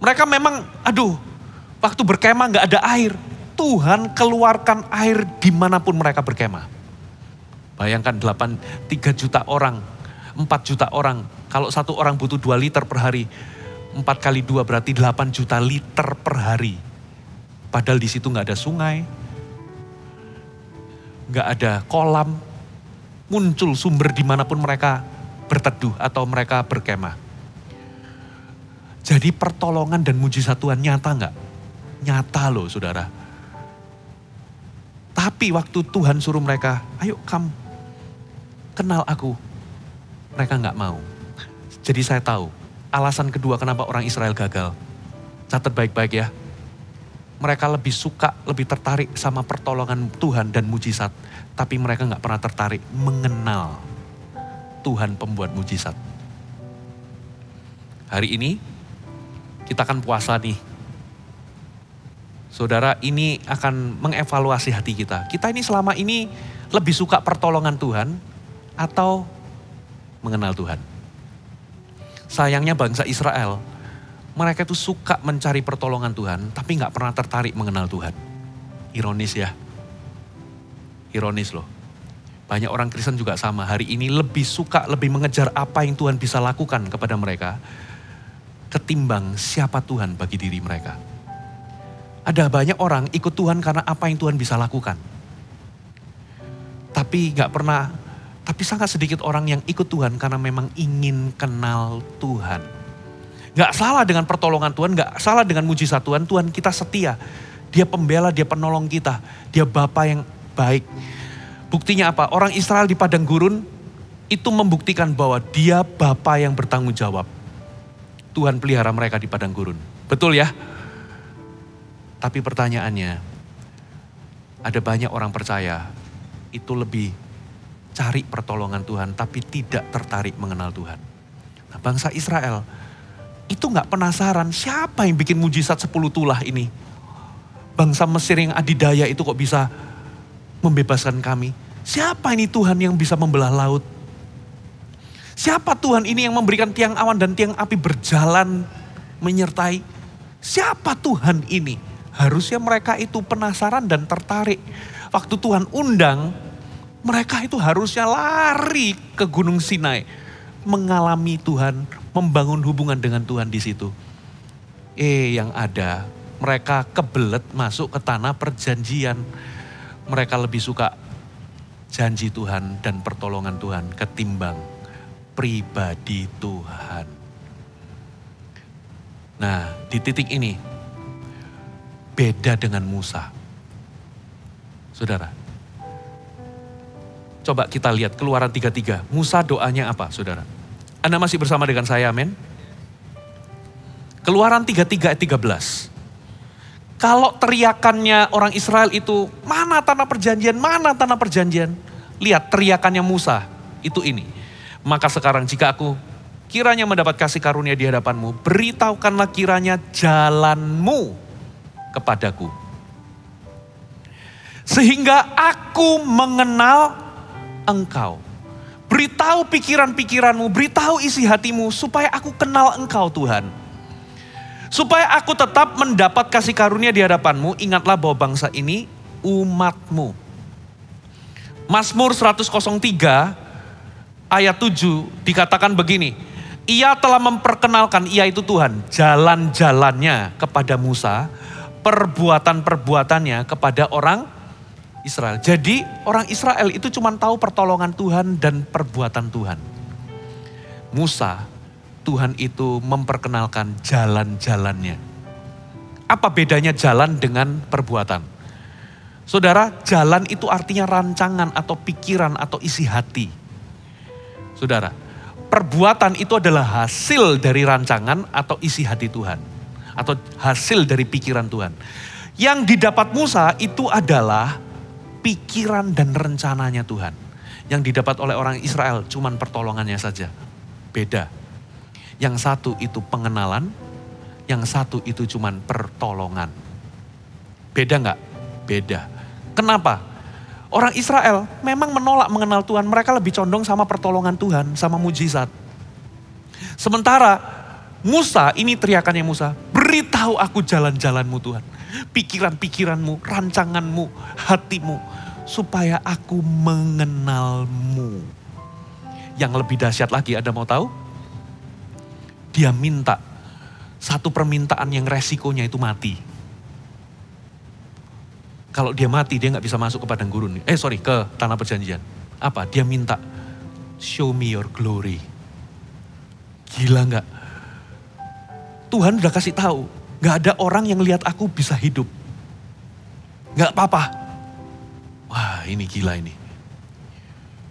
Mereka memang, waktu berkemah gak ada air. Tuhan keluarkan air dimanapun mereka berkemah. Bayangkan 3 juta orang, 4 juta orang. Kalau satu orang butuh 2 liter per hari, 4 kali 2 berarti 8 juta liter per hari. Padahal di situ gak ada sungai, gak ada kolam. Muncul sumber dimanapun mereka berteduh atau mereka berkemah. Jadi pertolongan dan mujizat Tuhan nyata gak? Nyata loh saudara. Tapi waktu Tuhan suruh mereka, ayo kenal aku. Mereka gak mau. Jadi saya tahu alasan kedua kenapa orang Israel gagal. Catat baik-baik ya. Mereka lebih suka, lebih tertarik sama pertolongan Tuhan dan mujizat. Tapi mereka gak pernah tertarik mengenal Tuhan pembuat mujizat. Hari ini kita akan puasa nih. Saudara, ini akan mengevaluasi hati kita. Kita ini selama ini lebih suka pertolongan Tuhan atau mengenal Tuhan. Sayangnya bangsa Israel, mereka itu suka mencari pertolongan Tuhan, tapi gak pernah tertarik mengenal Tuhan. Ironis ya. Ironis loh. Banyak orang Kristen juga sama, hari ini lebih suka, lebih mengejar apa yang Tuhan bisa lakukan kepada mereka, ketimbang siapa Tuhan bagi diri mereka. Ada banyak orang ikut Tuhan karena apa yang Tuhan bisa lakukan. Tapi sangat sedikit orang yang ikut Tuhan karena memang ingin kenal Tuhan. Gak salah dengan pertolongan Tuhan, gak salah dengan mujizat Tuhan. Tuhan kita setia, Dia pembela, Dia penolong kita, Dia Bapa yang baik. Buktinya apa? Orang Israel di padang gurun itu membuktikan bahwa Dia Bapa yang bertanggung jawab. Tuhan pelihara mereka di padang gurun. Betul ya? Tapi pertanyaannya, ada banyak orang percaya itu lebih cari pertolongan Tuhan tapi tidak tertarik mengenal Tuhan. Nah, bangsa Israel itu gak penasaran siapa yang bikin mujizat 10 tulah ini. Bangsa Mesir yang adidaya itu kok bisa membebaskan kami. Siapa ini Tuhan yang bisa membelah laut? Siapa Tuhan ini yang memberikan tiang awan dan tiang api berjalan menyertai? Siapa Tuhan ini? Harusnya mereka itu penasaran dan tertarik. Waktu Tuhan undang, mereka itu harusnya lari ke Gunung Sinai. Mengalami Tuhan, membangun hubungan dengan Tuhan di situ. Yang ada, mereka kebelet masuk ke tanah perjanjian. Mereka lebih suka janji Tuhan dan pertolongan Tuhan ketimbang pribadi Tuhan. Nah, di titik ini beda dengan Musa. Saudara, coba kita lihat Keluaran 33. Musa doanya apa, saudara? Anda masih bersama dengan saya, amin? Keluaran 33 ayat 13. Kalau teriakannya orang Israel itu, mana tanah perjanjian, mana tanah perjanjian? Lihat teriakannya Musa, itu ini. Maka sekarang jika aku kiranya mendapat kasih karunia di hadapanmu, beritahukanlah kiranya jalanmu kepadaku. Sehingga aku mengenal engkau. Beritahu pikiran-pikiranmu, beritahu isi hatimu, supaya aku kenal engkau Tuhan. Supaya aku tetap mendapat kasih karunia di hadapanmu, ingatlah bahwa bangsa ini umatmu. Mazmur 103 ayat 7 dikatakan begini. Ia telah memperkenalkan, ia itu Tuhan, jalan-jalannya kepada Musa, perbuatan-perbuatannya kepada orang Israel. Jadi orang Israel itu cuma tahu pertolongan Tuhan dan perbuatan Tuhan. Musa, Tuhan itu memperkenalkan jalan-jalannya. Apa bedanya jalan dengan perbuatan? Saudara, jalan itu artinya rancangan atau pikiran atau isi hati. Saudara, perbuatan itu adalah hasil dari rancangan atau isi hati Tuhan. Atau hasil dari pikiran Tuhan. Yang didapat Musa itu adalah pikiran dan rencananya Tuhan. Yang didapat oleh orang Israel cuman pertolongannya saja. Beda. Yang satu itu pengenalan, yang satu itu cuman pertolongan. Beda nggak? Beda. Kenapa? Orang Israel memang menolak mengenal Tuhan. Mereka lebih condong sama pertolongan Tuhan, sama mujizat. Sementara Musa, ini teriakannya Musa, beritahu aku jalan-jalanmu Tuhan. Pikiran-pikiranmu, rancanganmu, hatimu. Supaya aku mengenalmu. Yang lebih dahsyat lagi, Anda mau tahu? Dia minta satu permintaan yang resikonya itu mati. Kalau dia mati, dia gak bisa masuk ke padang gurun. Ke tanah perjanjian. Apa? Dia minta, show me your glory. Gila gak? Tuhan udah kasih tahu, gak ada orang yang lihat aku bisa hidup. Gak apa-apa. Wah, ini gila ini.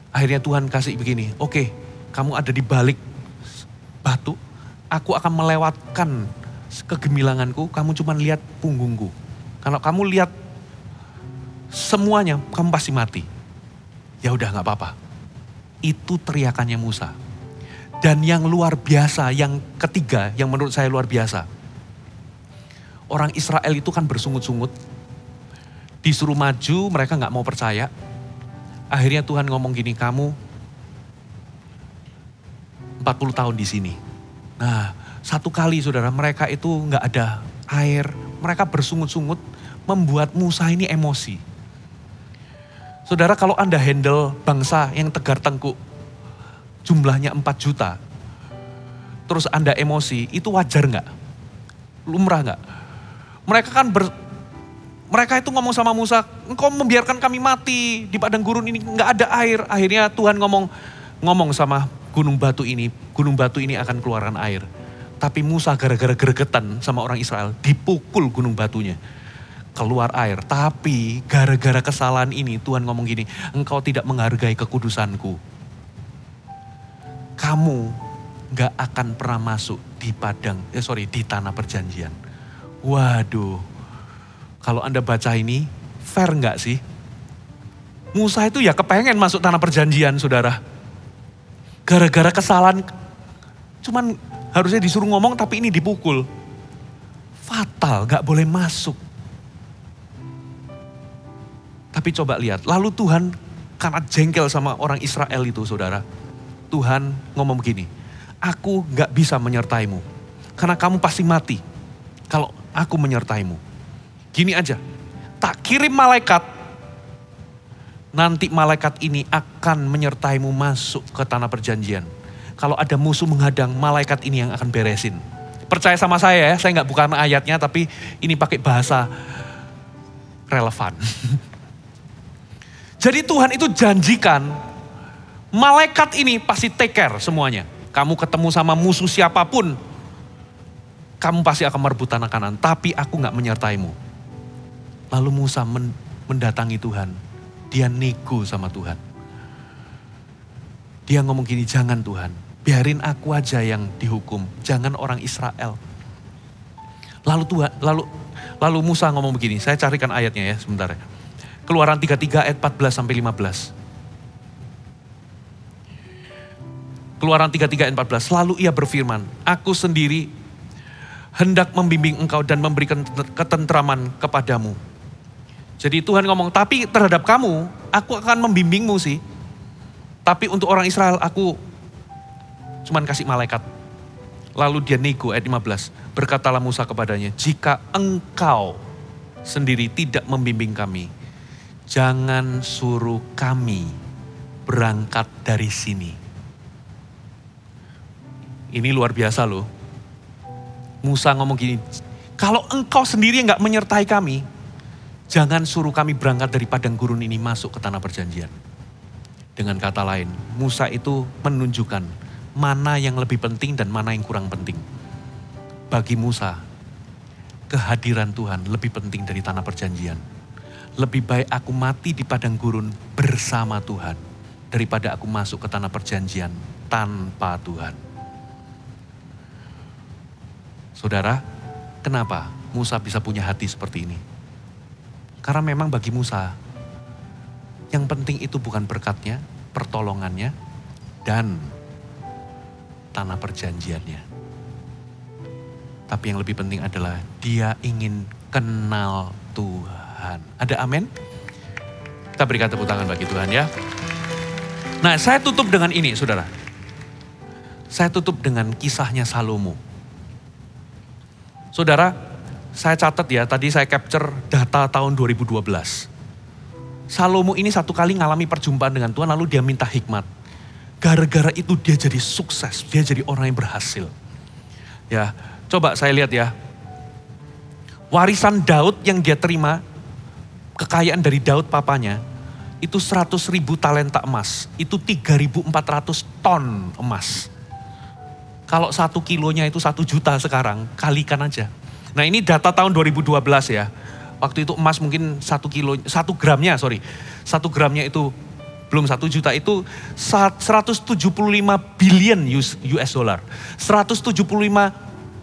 Akhirnya Tuhan kasih begini, oke, kamu ada di balik batu, aku akan melewatkan kegemilanganku, kamu cuma lihat punggungku. Kalau kamu lihat semuanya, kamu pasti mati. Ya udah gak apa-apa. Itu teriakannya Musa. Dan yang luar biasa, yang ketiga, yang menurut saya luar biasa. Orang Israel itu kan bersungut-sungut. Disuruh maju, mereka gak mau percaya. Akhirnya Tuhan ngomong gini, kamu 40 tahun di sini. Nah, satu kali saudara, mereka itu gak ada air. Mereka bersungut-sungut, membuat Musa ini emosi. Saudara, kalau Anda handle bangsa yang tegar tengkuk, jumlahnya 4 juta, terus Anda emosi, itu wajar nggak? Lumrah nggak? Mereka itu ngomong sama Musa, engkau membiarkan kami mati di padang gurun ini, nggak ada air. Akhirnya Tuhan ngomong sama gunung batu ini akan keluarkan air. Tapi Musa gara-gara gregetan sama orang Israel, dipukul gunung batunya. Keluar air, tapi gara-gara kesalahan ini Tuhan ngomong gini, engkau tidak menghargai kekudusanku. Kamu gak akan pernah masuk di tanah perjanjian. Waduh, kalau Anda baca ini, fair gak sih? Musa itu ya kepengen masuk tanah perjanjian, saudara. Gara-gara kesalahan, cuman harusnya disuruh ngomong tapi ini dipukul. Fatal, gak boleh masuk. Tapi coba lihat, lalu Tuhan karena jengkel sama orang Israel itu, saudara. Tuhan ngomong begini, aku gak bisa menyertaimu. Karena kamu pasti mati kalau aku menyertaimu. Gini aja, tak kirim malaikat, nanti malaikat ini akan menyertaimu masuk ke tanah perjanjian. Kalau ada musuh menghadang, malaikat ini yang akan beresin. Percaya sama saya ya, saya nggak bukan ayatnya, tapi ini pakai bahasa relevan. Jadi Tuhan itu janjikan, malaikat ini pasti take care semuanya. Kamu ketemu sama musuh siapapun, kamu pasti akan merebut tanah Kanaan, tapi aku nggak menyertaimu. Lalu Musa mendatangi Tuhan, dia nego sama Tuhan. Dia ngomong gini, jangan Tuhan, biarin aku aja yang dihukum, jangan orang Israel. Lalu Musa ngomong begini, saya carikan ayatnya ya sebentar ya. Keluaran 33 ayat 14 sampai 15. Keluaran 33 ayat 14, lalu ia berfirman, aku sendiri hendak membimbing engkau dan memberikan ketentraman kepadamu. Jadi Tuhan ngomong, tapi terhadap kamu, aku akan membimbingmu sih. Tapi untuk orang Israel, aku cuman kasih malaikat. Lalu dia nego ayat 15. Berkatalah Musa kepadanya, jika engkau sendiri tidak membimbing kami, jangan suruh kami berangkat dari sini. Ini luar biasa loh. Musa ngomong gini, kalau engkau sendiri yang gak menyertai kami, jangan suruh kami berangkat dari padang gurun ini masuk ke tanah perjanjian. Dengan kata lain, Musa itu menunjukkan mana yang lebih penting dan mana yang kurang penting. Bagi Musa, kehadiran Tuhan lebih penting dari tanah perjanjian. Lebih baik aku mati di padang gurun bersama Tuhan, daripada aku masuk ke tanah perjanjian tanpa Tuhan. Saudara, kenapa Musa bisa punya hati seperti ini? Karena memang bagi Musa, yang penting itu bukan berkatnya, pertolongannya, dan tanah perjanjiannya. Tapi yang lebih penting adalah dia ingin kenal Tuhan. Ada amin? Kita berikan tepuk tangan bagi Tuhan ya. Nah, saya tutup dengan ini, saudara. Saya tutup dengan kisahnya Salomo. Saudara, saya catat ya, tadi saya capture data tahun 2012. Salomo ini satu kali ngalami perjumpaan dengan Tuhan, lalu dia minta hikmat. Gara-gara itu dia jadi sukses, dia jadi orang yang berhasil. Ya, coba saya lihat ya. Warisan Daud yang dia terima, kekayaan dari Daud papanya, itu 100.000 talenta emas. Itu 3.400 ton emas. Kalau 1 kilonya itu 1 juta sekarang, kalikan aja. Nah ini data tahun 2012 ya. Waktu itu emas mungkin 1 gramnya itu belum 1 juta, itu 175 billion US dollar. 175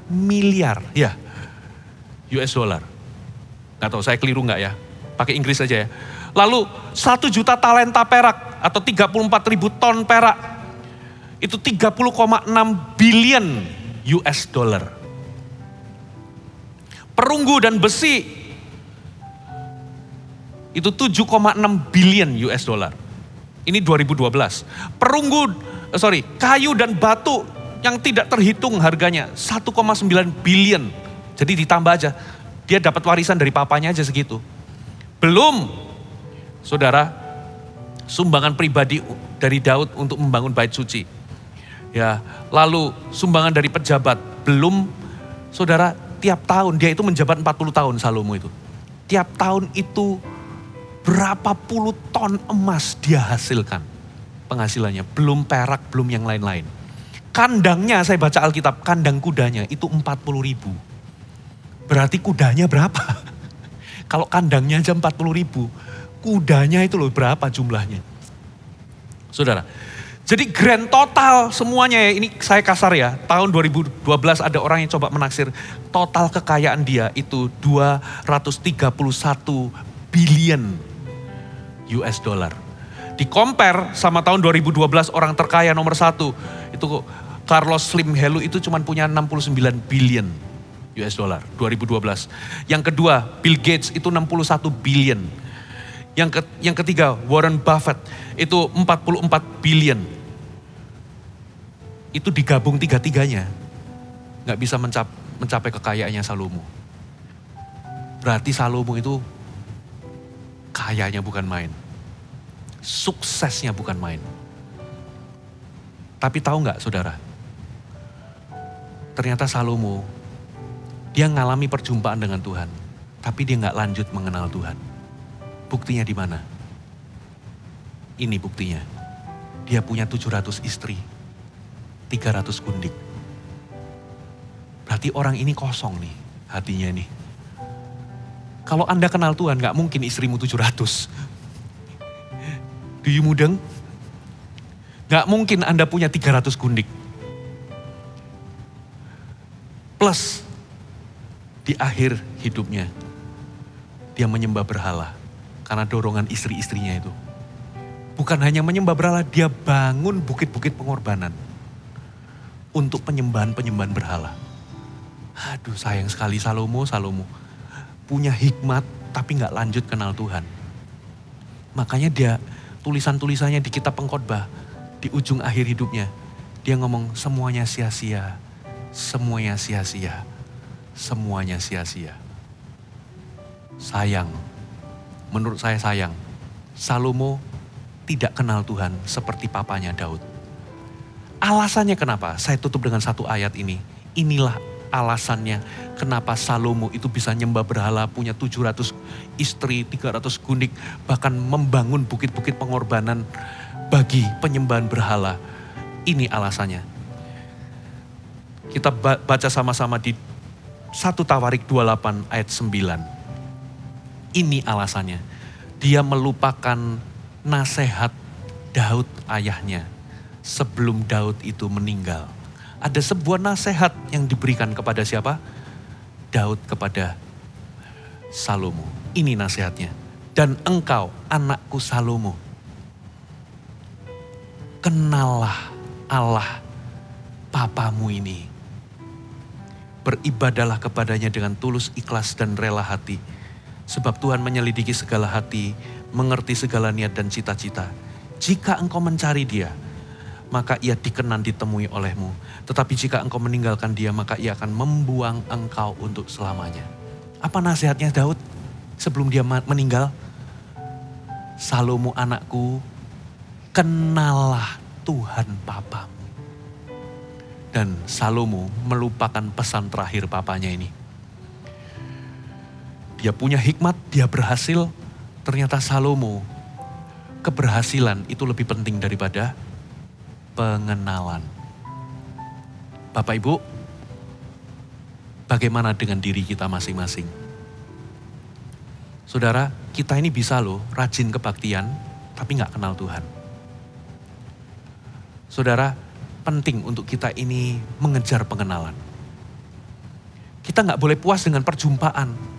miliar ya US dollar. Nggak tahu saya keliru nggak ya, pakai Inggris aja ya. Lalu 1 juta talenta perak atau 34.000 ton perak. Itu 30,6 billion US dollar. Perunggu dan besi itu 7,6 billion US dollar. Ini 2012. Kayu dan batu yang tidak terhitung harganya 1,9 billion. Jadi ditambah aja, dia dapat warisan dari papanya aja segitu. Belum, saudara, sumbangan pribadi dari Daud untuk membangun bait suci. Ya, lalu sumbangan dari pejabat. Belum, saudara, tiap tahun dia itu menjabat 40 tahun Salomo itu. Tiap tahun itu berapa puluh ton emas dia hasilkan penghasilannya. Belum perak, belum yang lain-lain. Kandangnya, saya baca Alkitab, kandang kudanya itu 40.000. Berarti kudanya berapa? Kalau kandangnya aja 40.000, kudanya itu loh berapa jumlahnya. Saudara, jadi grand total semuanya ya, ini saya kasar ya, tahun 2012 ada orang yang coba menaksir total kekayaan dia itu 231 billion US dollar. Di compare sama tahun 2012 orang terkaya nomor 1, itu Carlos Slim Helu itu cuma punya 69 billion US dollar 2012. Yang kedua Bill Gates itu 61 billion. Yang ketiga Warren Buffett itu 44 billion. Itu digabung tiga-tiganya nggak bisa mencapai kekayaannya Salomo. Berarti Salomo itu kayanya bukan main. Suksesnya bukan main. Tapi tahu nggak saudara? Ternyata Salomo, dia ngalami perjumpaan dengan Tuhan. Tapi dia nggak lanjut mengenal Tuhan. Buktinya di mana? Ini buktinya. Dia punya 700 istri. 300 gundik. Berarti orang ini kosong nih hatinya nih. Kalau Anda kenal Tuhan gak mungkin istrimu 700. Do you mudeng? Gak mungkin Anda punya 300 gundik. Plus di akhir hidupnya dia menyembah berhala karena dorongan istri-istrinya itu. Bukan hanya menyembah berhala, dia bangun bukit-bukit pengorbanan untuk penyembahan-penyembahan berhala. Aduh sayang sekali Salomo punya hikmat tapi gak lanjut kenal Tuhan. Makanya dia tulisan-tulisannya di kitab pengkhotbah di ujung akhir hidupnya. Dia ngomong semuanya sia-sia, semuanya sia-sia, semuanya sia-sia. Sayang, menurut saya sayang. Salomo tidak kenal Tuhan seperti papanya Daud. Alasannya kenapa? Saya tutup dengan satu ayat ini. Inilah alasannya kenapa Salomo itu bisa nyembah berhala, punya 700 istri, 300 gundik, bahkan membangun bukit-bukit pengorbanan bagi penyembahan berhala. Ini alasannya. Kita baca sama-sama di 1 Tawarik 28 ayat 9. Ini alasannya. Dia melupakan nasihat Daud ayahnya sebelum Daud itu meninggal. Ada sebuah nasihat yang diberikan kepada siapa? Daud kepada Salomo. Ini nasihatnya. Dan engkau anakku Salomo, kenallah Allah papamu ini. Beribadahlah kepadanya dengan tulus, ikhlas dan rela hati. Sebab Tuhan menyelidiki segala hati, mengerti segala niat dan cita-cita. Jika engkau mencari dia, maka ia dikenan ditemui olehmu. Tetapi jika engkau meninggalkan dia, maka ia akan membuang engkau untuk selamanya. Apa nasihatnya Daud sebelum dia meninggal? Salomo anakku, kenallah Tuhan papamu. Dan Salomo melupakan pesan terakhir papanya ini. Dia punya hikmat, dia berhasil. Ternyata Salomo, keberhasilan itu lebih penting daripada pengenalan. Bapak Ibu, bagaimana dengan diri kita masing-masing? Saudara, kita ini bisa loh rajin kebaktian, tapi gak kenal Tuhan. Saudara, penting untuk kita ini mengejar pengenalan. Kita gak boleh puas dengan perjumpaan.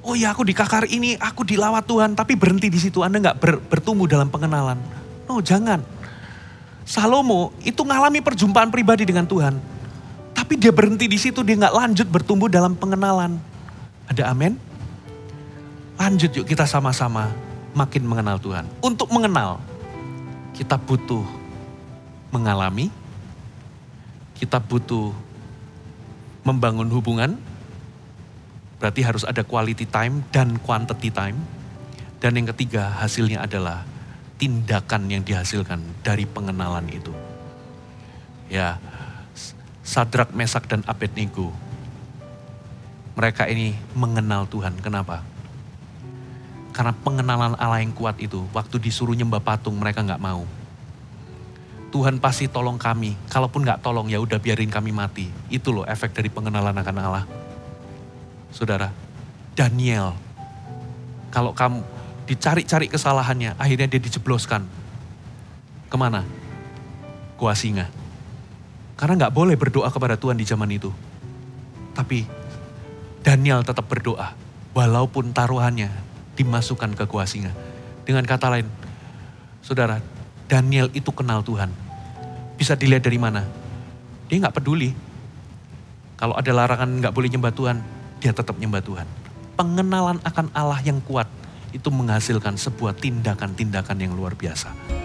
Oh ya, aku di KKR ini, aku dilawat Tuhan, tapi berhenti di situ. Anda gak bertumbuh dalam pengenalan. No, jangan. Salomo itu ngalami perjumpaan pribadi dengan Tuhan. Tapi dia berhenti di situ, dia gak lanjut bertumbuh dalam pengenalan. Ada amin? Lanjut yuk kita sama-sama makin mengenal Tuhan. Untuk mengenal, kita butuh mengalami, kita butuh membangun hubungan, berarti harus ada quality time dan quantity time. Dan yang ketiga hasilnya adalah tindakan yang dihasilkan dari pengenalan itu. Ya, Sadrak, Mesak dan Abednego, mereka ini mengenal Tuhan. Kenapa? Karena pengenalan Allah yang kuat itu, waktu disuruh nyembah patung mereka gak mau. Tuhan pasti tolong kami, kalaupun gak tolong ya udah biarin kami mati. Itu loh efek dari pengenalan akan Allah. Saudara, Daniel, kalau kamu dicari-cari kesalahannya, akhirnya dia dijebloskan. Kemana? Gua singa. Karena gak boleh berdoa kepada Tuhan di zaman itu. Tapi Daniel tetap berdoa, walaupun taruhannya dimasukkan ke gua singa. Dengan kata lain, saudara, Daniel itu kenal Tuhan. Bisa dilihat dari mana? Dia nggak peduli. Kalau ada larangan nggak boleh nyembah Tuhan, dia tetap nyembah Tuhan. Pengenalan akan Allah yang kuat itu menghasilkan sebuah tindakan-tindakan yang luar biasa.